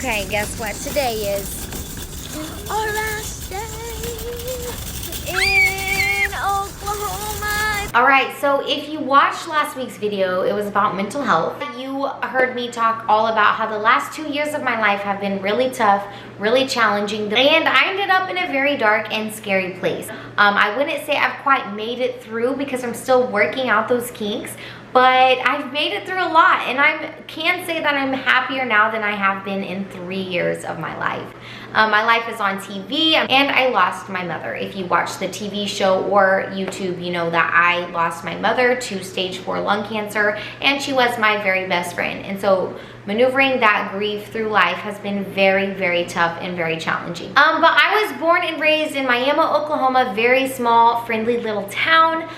Okay, guess what? Today is our last day in Oklahoma. Alright, so if you watched last week's video, it was about mental health. You heard me talk all about how the last 2 years of my life have been really tough, really challenging, and I ended up in a very dark and scary place. I wouldn't say I've quite made it through because I'm still working out those kinks, but I've made it through a lot, and I can say that I'm happier now than I have been in 3 years of my life. My life is on TV, and I lost my mother. If you watch the TV show or YouTube, you know that I lost my mother to stage 4 lung cancer, and she was my very best friend. And so maneuvering that grief through life has been very, very tough and very challenging. But I was born and raised in Miami, Oklahoma, very small, friendly little town.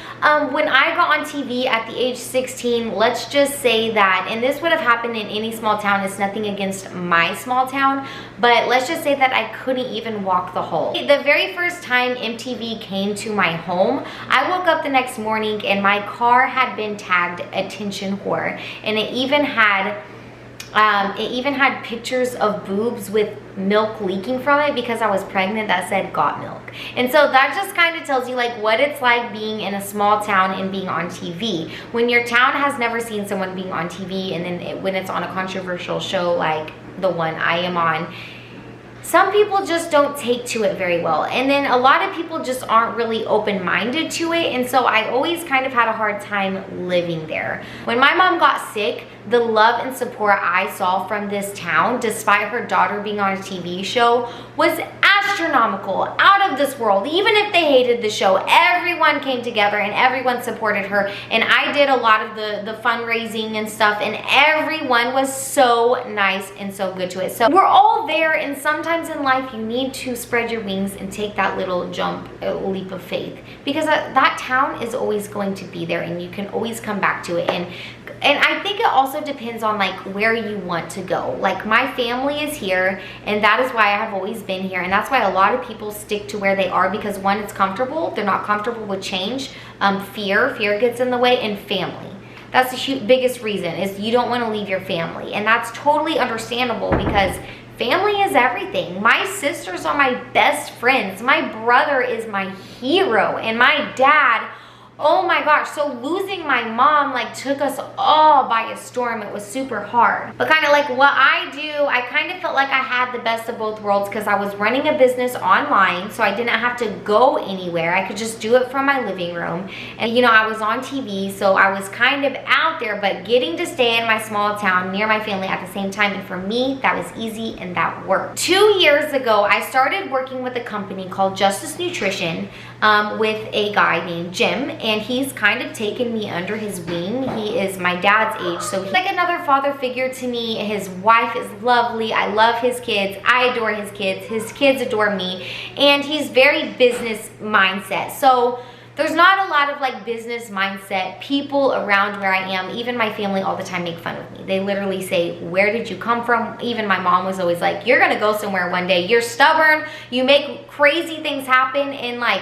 When I got on TV at the age 16, let's just say that, and this would have happened in any small town, it's nothing against my small town, but let's just say that I couldn't even walk the hall. The very first time MTV came to my home, I woke up the next morning and my car had been tagged attention whore, and it even had pictures of boobs with milk leaking from it because I was pregnant that said got milk. And so that just kind of tells you like what it's like being in a small town and being on TV. When your town has never seen someone being on TV, and then when it's on a controversial show like the one I am on, some people just don't take to it very well, and then a lot of people just aren't really open-minded to it, and so I always kind of had a hard time living there. When my mom got sick, the love and support I saw from this town, despite her daughter being on a TV show, was astronomical, out of this world. Even if they hated the show, everyone came together and everyone supported her, and I did a lot of the fundraising and stuff, and everyone was so nice and so good to it. So we're all there, and sometimes in life you need to spread your wings and take that little leap of faith, because that town is always going to be there and you can always come back to it. And I think it also depends on like where you want to go. Like my family is here, and that is why I have always been here, and that's why a lot of people stick to where they are, because one, it's comfortable, they're not comfortable with change, fear gets in the way, and family. That's the biggest reason, is you don't want to leave your family, and that's totally understandable because family is everything. My sisters are my best friends, my brother is my hero, and my dad, oh my gosh. So losing my mom like took us all by a storm. It was super hard. But kind of like what I do, I kind of felt like I had the best of both worlds, because I was running a business online, so I didn't have to go anywhere. I could just do it from my living room. And you know, I was on TV, so I was kind of out there, but getting to stay in my small town near my family at the same time, and for me, that was easy and that worked. 2 years ago, I started working with a company called Justice Nutrition with a guy named Jim, and he's kind of taken me under his wing. He is my dad's age, so he's like another father figure to me. His wife is lovely. I love his kids. I adore his kids. His kids adore me, and he's very business mindset. So there's not a lot of like business mindset people around where I am. Even my family all the time make fun of me. They literally say, where did you come from? Even my mom was always like, you're gonna go somewhere one day. You're stubborn. You make crazy things happen. And like,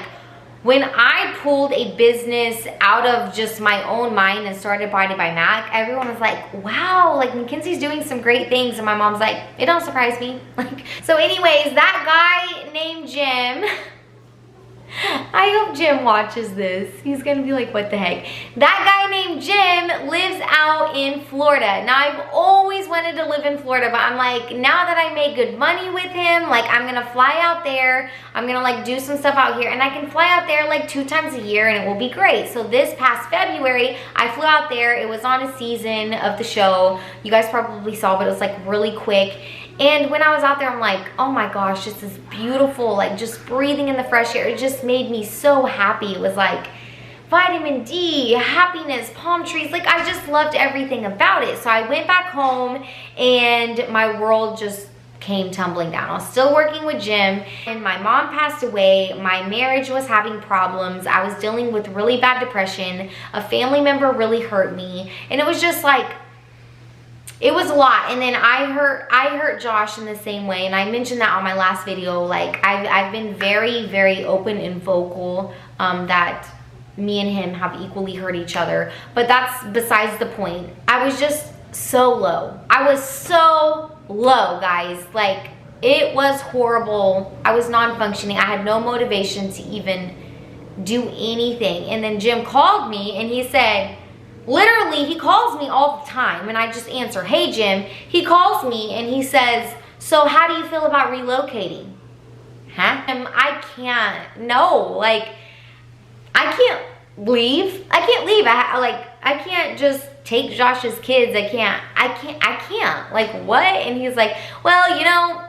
when I pulled a business out of just my own mind and started Body by Mac, everyone was like, wow, like Mackenzie's doing some great things. And my mom's like, it don't surprise me. Like, so anyways, that guy named Jim, I hope Jim watches this. He's gonna be like, what the heck? That guy named Jim lives out in Florida. Now, I've always wanted to live in Florida, but I'm like, now that I make good money with him, like I'm gonna fly out there. I'm gonna like do some stuff out here, and I can fly out there like 2 times a year and it will be great. So this past February, I flew out there. It was on a season of the show. You guys probably saw, but it was like really quick. And when I was out there, I'm like, oh my gosh, this is beautiful. Like just breathing in the fresh air, it just made me so happy. It was like vitamin D, happiness, palm trees. Like I just loved everything about it. So I went back home and my world just came tumbling down. I was still working with Jim, and my mom passed away. My marriage was having problems. I was dealing with really bad depression. A family member really hurt me, and it was just like, it was a lot. And then I hurt Josh in the same way, and I mentioned that on my last video. Like I've been very, very open and vocal that me and him have equally hurt each other, but that's besides the point. I was just so low. I was so low, guys. Like, it was horrible. I was non-functioning. I had no motivation to even do anything. And then Jim called me and he said, literally, he calls me all the time and I just answer, hey Jim. He calls me and he says, so how do you feel about relocating? Huh? I can't, no, like, I can't leave. I can't leave. I can't just take Josh's kids. I can't. Like, what? And he's like, well, you know,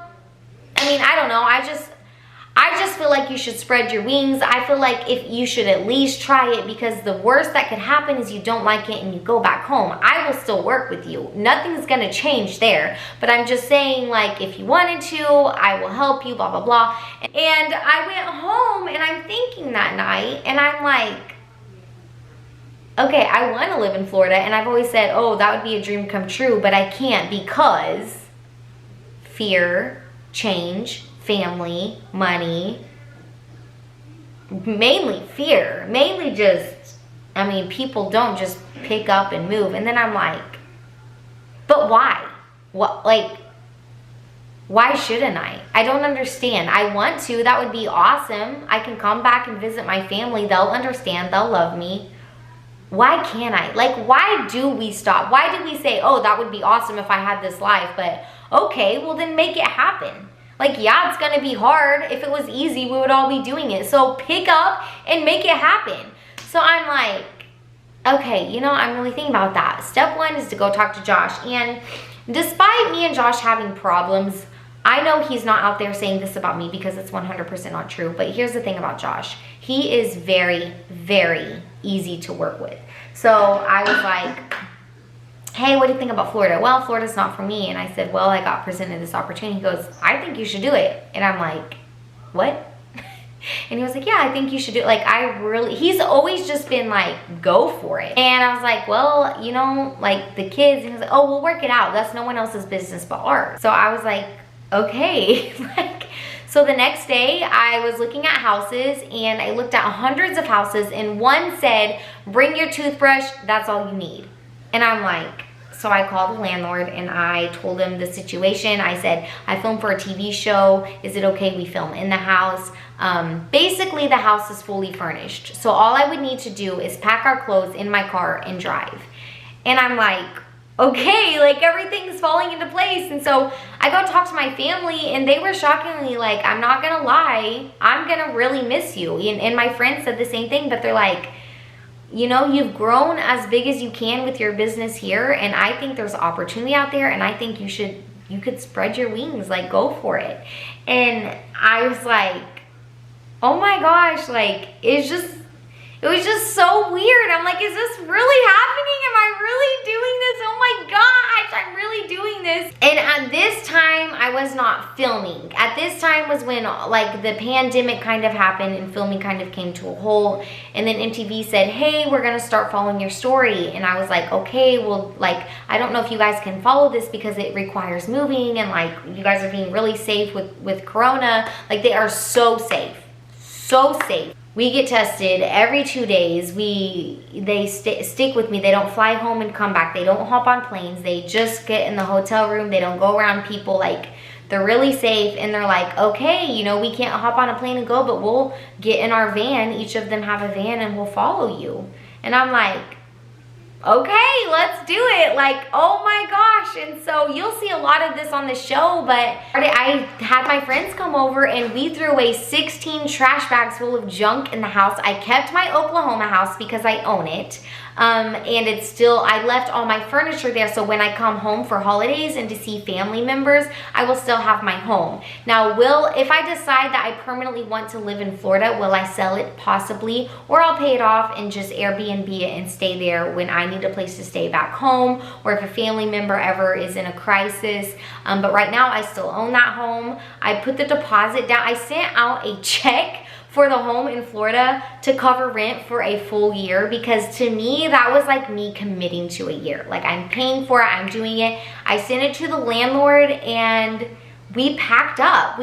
I mean, I don't know. I just feel like you should spread your wings. I feel like if you should at least try it, because the worst that could happen is you don't like it and you go back home. I will still work with you. Nothing's gonna change there. But I'm just saying, like, if you wanted to, I will help you, blah, blah, blah. And I went home and I'm thinking that night and I'm like, okay, I want to live in Florida. And I've always said, oh, that would be a dream come true, but I can't because fear, change, family, money, mainly fear, mainly just, I mean, people don't just pick up and move. And then I'm like, but why? What, like, why shouldn't I? I don't understand. I want to. That would be awesome. I can come back and visit my family. They'll understand. They'll love me. Why can't I? Like, why do we stop? Why do we say, oh, that would be awesome if I had this life, but okay, well then make it happen. Like, yeah, it's gonna be hard. If it was easy, we would all be doing it. So pick up and make it happen. So I'm like, okay, you know, I'm really thinking about that. Step one is to go talk to Josh. And despite me and Josh having problems, I know he's not out there saying this about me because it's 100% not true. But here's the thing about Josh. He is very, very easy to work with. So I was like, hey, what do you think about Florida? Well, Florida's not for me. And I said, well, I got presented this opportunity. He goes, I think you should do it. And I'm like, what? And he was like, yeah, I think you should do it. Like, he's always just been like, go for it. And I was like, well, you know, like the kids. And he was like, oh, we'll work it out. That's no one else's business but ours. So I was like, okay. Like, so the next day I was looking at houses and I looked at hundreds of houses and one said, bring your toothbrush, that's all you need. And I'm like, so I called the landlord and I told him the situation. I said, I film for a TV show. Is it okay we film in the house? Basically the house is fully furnished. So all I would need to do is pack our clothes in my car and drive. And I'm like, okay, like everything's falling into place. And so I go talk to my family and they were shockingly like, I'm not gonna lie, I'm gonna really miss you. And my friends said the same thing, but they're like, you know, you've grown as big as you can with your business here, and I think there's opportunity out there, and I think you could spread your wings, like go for it. And I was like, oh my gosh, like it was just so weird. I'm like, is this really happening? Am I really doing this? Oh my gosh, I'm really doing this. And at this time, I was not filming. At this time was when like the pandemic kind of happened and filming kind of came to a halt. And then MTV said, hey, we're gonna start following your story. And I was like, okay, well, like, I don't know if you guys can follow this because it requires moving and like you guys are being really safe with Corona. Like they are so safe, so safe. We get tested every 2 days. They stick with me. They don't fly home and come back. They don't hop on planes. They just get in the hotel room. They don't go around people. Like, they're really safe. And they're like, okay, you know, we can't hop on a plane and go, but we'll get in our van. Each of them have a van and we'll follow you. And I'm like, okay, let's do it. Like, oh my gosh. And so you'll see a lot of this on the show, but I had my friends come over and we threw away 16 trash bags full of junk in the house. I kept my Oklahoma house because I own it. And it's still, I left all my furniture there, so when I come home for holidays and to see family members, I will still have my home. Now, if I decide that I permanently want to live in Florida, will I sell it? Possibly, or I'll pay it off and just Airbnb it and stay there when I need a place to stay back home, or if a family member ever is in a crisis. But right now, I still own that home. I put the deposit down. I sent out a check for the home in Florida to cover rent for a full year, because to me that was like me committing to a year. Like, I'm paying for it, I'm doing it. I sent it to the landlord, and we packed up,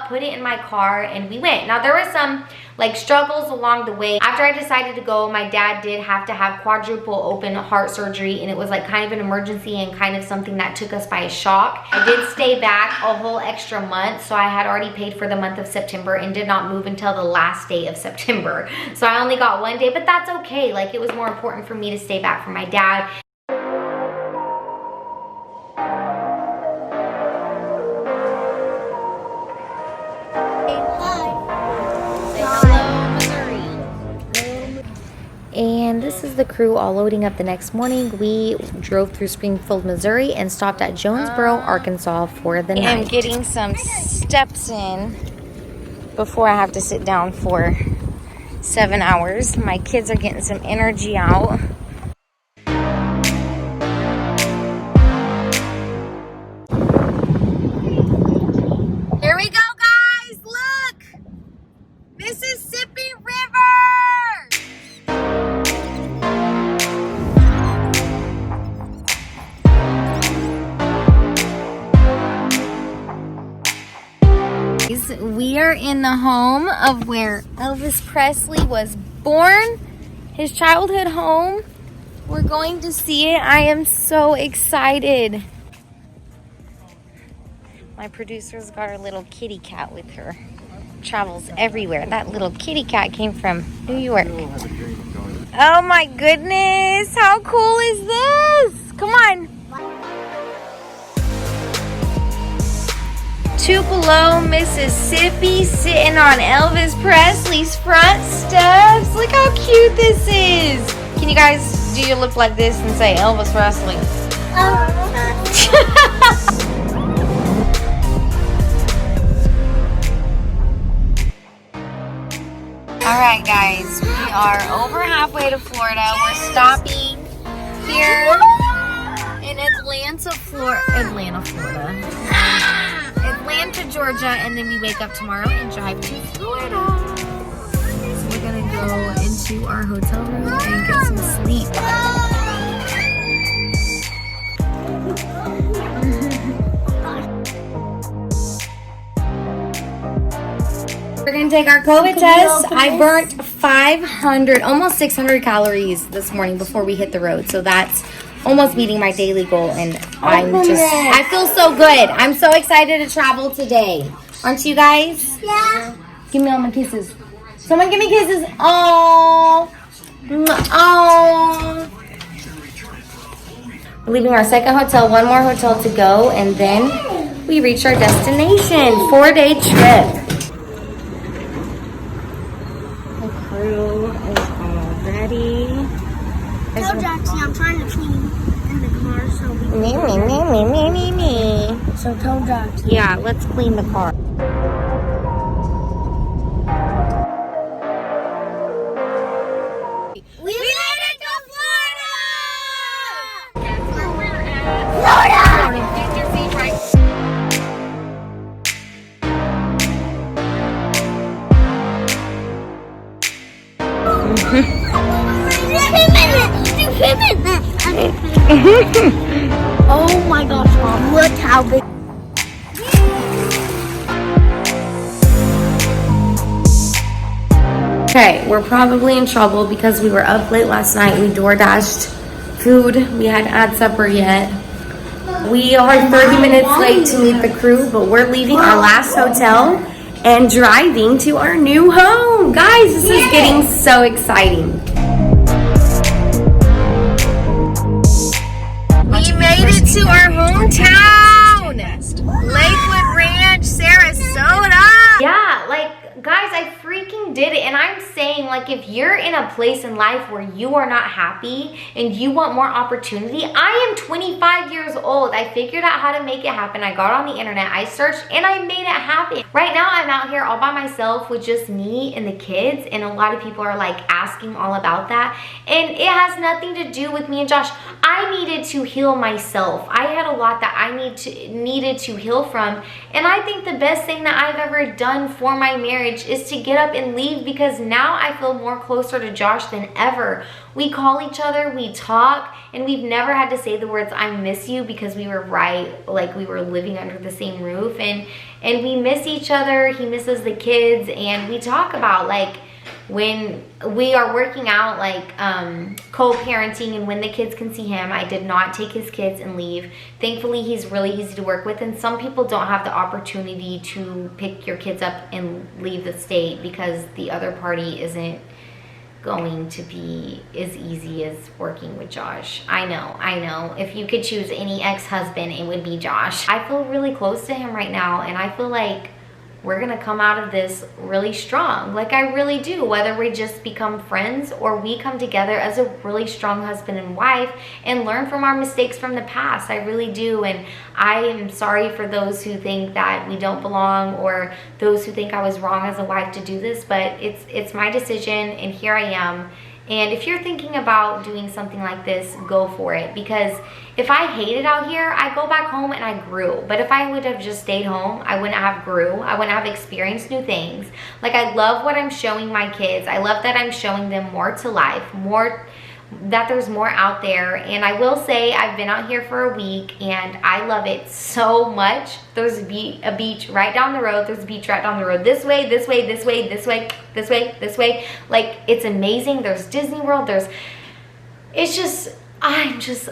put it in my car, and we went. Now there were some like struggles along the way. After I decided to go, my dad did have to have quadruple open heart surgery, and it was like kind of an emergency and kind of something that took us by a shock. I did stay back a whole extra month, so I had already paid for the month of September and did not move until the last day of September. So I only got 1 day, but that's okay. Like, it was more important for me to stay back for my dad. And this is the crew all loading up the next morning. We drove through Springfield, Missouri and stopped at Jonesboro, Arkansas for the night. I'm getting some steps in before I have to sit down for 7 hours. My kids are getting some energy out. Here we go, guys. Look! Mississippi River! We are in the home of where Elvis Presley was born, his childhood home. We're going to see it. I am so excited. My producer's got her little kitty cat with her. Travels everywhere. That little kitty cat came from New York. Oh my goodness, how cool is this? Come on. Tupelo, Mississippi, sitting on Elvis Presley's front steps. Look how cute this is. Can you guys do your lip like this and say Elvis Presley? Alright guys, we are over halfway to Florida. We're stopping here in Atlanta, Florida. Atlanta, Georgia, and then we wake up tomorrow and drive to Florida. So we're gonna go into our hotel room and get some sleep. We're gonna take our COVID test. I burnt 500, almost 600 calories this morning before we hit the road. So that's almost meeting my daily goal, and I feel so good. I'm so excited to travel today. Aren't you guys? Yeah. Give me all my kisses. Someone give me kisses. Oh. Oh. We're leaving our second hotel, one more hotel to go, and then we reach our destination. 4-day trip. The crew is all ready. Tell Jackson I'm trying to clean in the car, so Me. So tell Jackson. Yeah, let's clean the car. We made it to Florida! That's where we're at. Florida! Get your seat right. Oh my gosh, Mom, look how big. Okay, we're probably in trouble because we were up late last night. We DoorDashed food. We hadn't had supper yet. We are 30 minutes late to meet the crew, but we're leaving our last hotel and driving to our new home. Guys, this is getting so exciting. We made it to our hometown, Lakewood Ranch, Sarasota. Yeah, like, guys, I freaking did it. And I'm saying, like, if you're in a place in life where you are not happy and you want more opportunity, I am 25 years old. I figured out how to make it happen. I got on the internet, I searched, and I made it happen. Right now, I'm out here all by myself with just me and the kids, and a lot of people are like asking all about that. And it has nothing to do with me and Josh. I needed to heal myself. I had a lot that I needed to heal from. And I think the best thing that I've ever done for my marriage is to get up and leave leave because now I feel more closer to Josh than ever. We call each other, we talk, and we've never had to say the words I miss you because we were like we were living under the same roof, and we miss each other. He misses the kids, and we talk about like when we are working out, like co-parenting, and when the kids can see him. I did not take his kids and leave. Thankfully, he's really easy to work with, and some people don't have the opportunity to pick your kids up and leave the state because the other party isn't going to be as easy as working with Josh. I know. If you could choose any ex-husband, it would be Josh. I feel really close to him right now, and I feel like we're gonna come out of this really strong. Like, I really do. Whether we just become friends or we come together as a really strong husband and wife and learn from our mistakes from the past. I really do. And I am sorry for those who think that we don't belong, or those who think I was wrong as a wife to do this, but it's my decision, and here I am. And if you're thinking about doing something like this, go for it. Because if I hated out here, I go back home and I grew. But if I would have just stayed home, I wouldn't have grew. I wouldn't have experienced new things. Like, I love what I'm showing my kids. I love that I'm showing them more to life, that there's more out there. And I will say, I've been out here for a week and I love it so much. There's a beach right down the road. There's a beach right down the road. This way, this way, this way, this way, this way, this way. Like, it's amazing. There's Disney World.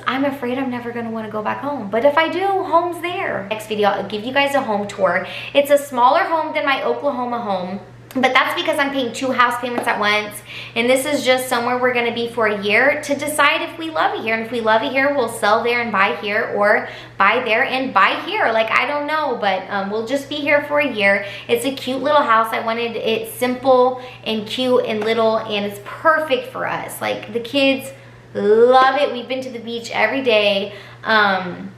I'm afraid I'm never gonna wanna go back home. But if I do, home's there. Next video, I'll give you guys a home tour. It's a smaller home than my Oklahoma home, but that's because I'm paying 2 house payments at once. And this is just somewhere we're gonna be for a year to decide if we love it here. And if we love it here, we'll sell there and buy here, or buy there and buy here. Like, I don't know, but we'll just be here for a year. It's a cute little house. I wanted it simple and cute and little, and it's perfect for us. Like, the kids love it. We've been to the beach every day. And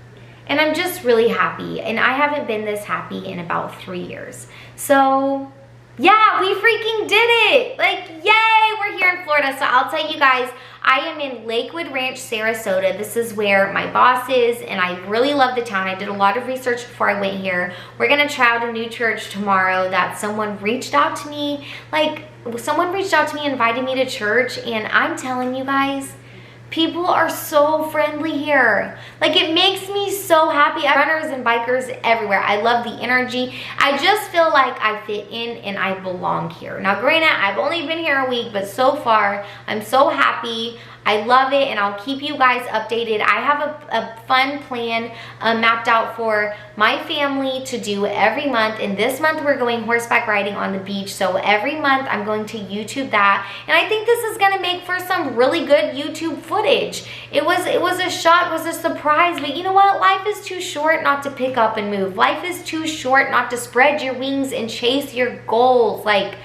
I'm just really happy. And I haven't been this happy in about 3 years. So yeah, we freaking did it. Like, yay, we're here in Florida. So I'll tell you guys, I am in Lakewood Ranch, Sarasota. This is where my boss is, and I really love the town. I did a lot of research before I went here. We're gonna try out a new church tomorrow that someone reached out to me. Like, someone reached out to me, invited me to church, and I'm telling you guys, people are so friendly here. Like, it makes me so happy. Runners and bikers everywhere. I love the energy. I just feel like I fit in and I belong here. Now, granted, I've only been here a week, but so far, I'm so happy. I love it, and I'll keep you guys updated. I have a fun plan mapped out for my family to do every month, and this month we're going horseback riding on the beach. So every month I'm going to YouTube that, and I think this is gonna make for some really good YouTube footage. It was a shock, it was a surprise, but you know what? Life is too short not to pick up and move. Life is too short not to spread your wings and chase your goals. Like,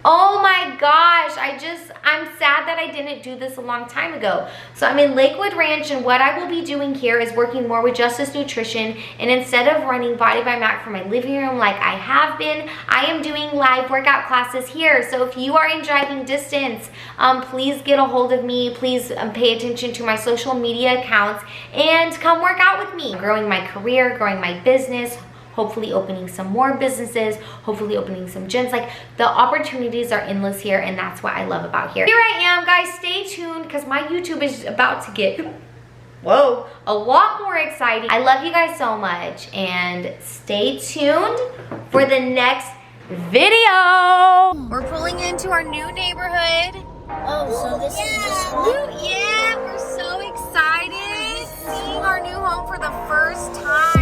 oh my gosh, I'm sad that I didn't do this a long time ago. So I'm in Lakewood Ranch, and what I will be doing here is working more with Justice Nutrition, and instead of running Body by Mac from my living room like I have been, I am doing live workout classes here. So if you are in driving distance, please get a hold of me. Please pay attention to my social media accounts and come work out with me. Growing my career, growing my business, hopefully opening some more businesses, hopefully opening some gyms. Like, the opportunities are endless here, and that's what I love about here. Here I am, guys. Stay tuned, because my YouTube is about to get, whoa, a lot more exciting. I love you guys so much, and stay tuned for the next video. We're pulling into our new neighborhood. Oh, so this is this one? Yeah, we're so excited. Seeing our new home for the first time.